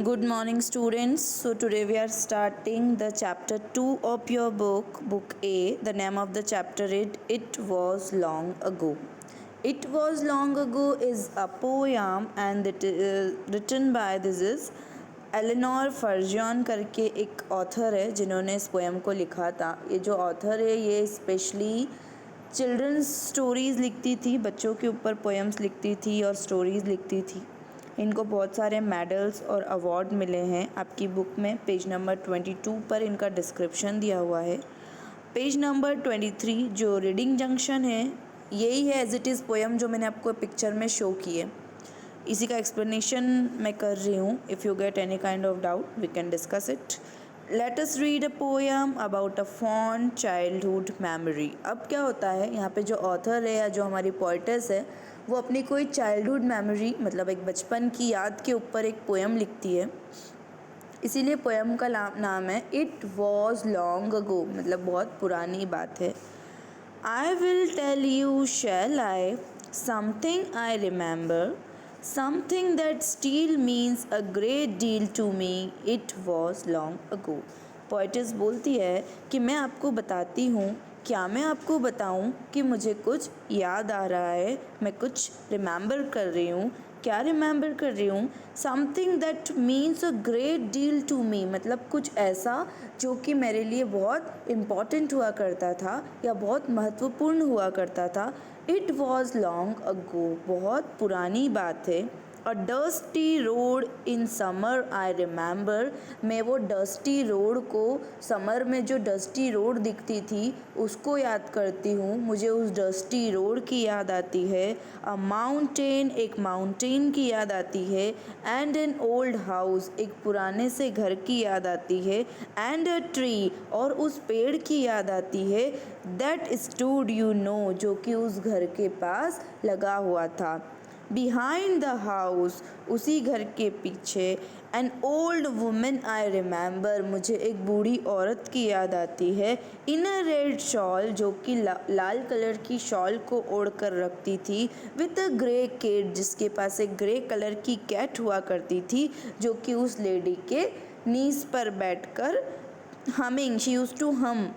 Good morning, students. So, today we are starting the chapter 2 of your book A. The name of the chapter is It Was Long Ago. It Was Long Ago is a poem and it is written by this is Eleanor Farjeon करके एक author है जिन्होंने इस poem को लिखा था। ये जो ऑथर है ये स्पेशली चिल्ड्रंस स्टोरीज़ लिखती थी, बच्चों के ऊपर पोएम्स लिखती थी और स्टोरीज़ लिखती थी। इनको बहुत सारे मेडल्स और अवार्ड मिले हैं। आपकी बुक में पेज नंबर 22 पर इनका डिस्क्रिप्शन दिया हुआ है। पेज नंबर 23 जो रीडिंग जंक्शन है यही है एज इट इज़ पोएम जो मैंने आपको पिक्चर में शो की है, इसी का एक्सप्लेनेशन मैं कर रही हूँ। If you get any kind of doubt we can discuss it. Let us read a poem about a fond childhood memory. अब क्या होता है, यहाँ पे जो ऑथर है या जो हमारी पोइटेस है वो अपनी कोई चाइल्डहुड मेमोरी मतलब एक बचपन की याद के ऊपर एक पोएम लिखती है, इसीलिए पोएम का नाम है इट वॉज लॉन्ग अगो, मतलब बहुत पुरानी बात है। I will tell you shall I something I remember, something that still means a great deal to me, it was long ago. Poetess बोलती है कि मैं आपको बताती हूँ, क्या मैं आपको बताऊँ कि मुझे कुछ याद आ रहा है, मैं कुछ रिमेंबर कर रही हूँ। क्या रिमेंबर कर रही हूँ? Something that means a great deal to me, मतलब कुछ ऐसा जो कि मेरे लिए बहुत इम्पॉर्टेंट हुआ करता था या बहुत महत्वपूर्ण हुआ करता था। इट वॉज लॉन्ग अगो, बहुत पुरानी बात है। A dusty road in summer I remember, मैं वो डस्टी रोड को, समर में जो डस्टी रोड दिखती थी उसको याद करती हूँ, मुझे उस डस्टी रोड की याद आती है। अ माउंटेन, एक माउंटेन की याद आती है। एंड एन ओल्ड हाउस, एक पुराने से घर की याद आती है। एंड अ ट्री, और उस पेड़ की याद आती है। दैट स्टूड यू नो, जो कि उस घर के पास लगा हुआ था। बिहाइंड द हाउस, उसी घर के पीछे। An old women I remember, मुझे एक बूढ़ी औरत की याद आती है। इन अ रेड शॉल, जो कि लाल कलर की शॉल को ओढ़ कर रखती थी। विथ अ ग्रे कैट, जिसके पास एक ग्रे कलर की कैट हुआ करती थी जो कि उस लेडी के नीज पर बैठकर हमिंग, शी यूज्ड टू हम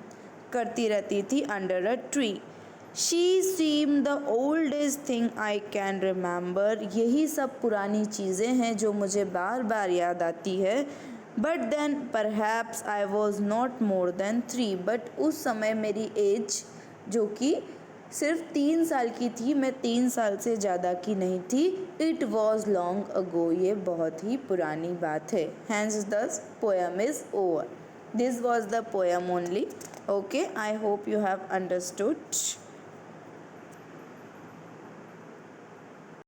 करती रहती थी under a tree. She seem the oldest thing I can remember, यही सब पुरानी चीज़ें हैं जो मुझे बार बार याद आती है। But then perhaps I was not more than 3, but उस समय मेरी एज जो कि सिर्फ 3 साल की थी, मैं 3 साल से ज़्यादा की नहीं थी। इट वॉज लॉन्ग अगो, ये बहुत ही पुरानी बात है। Hence the poem is over. This was the poem only. Okay, I hope you have understood.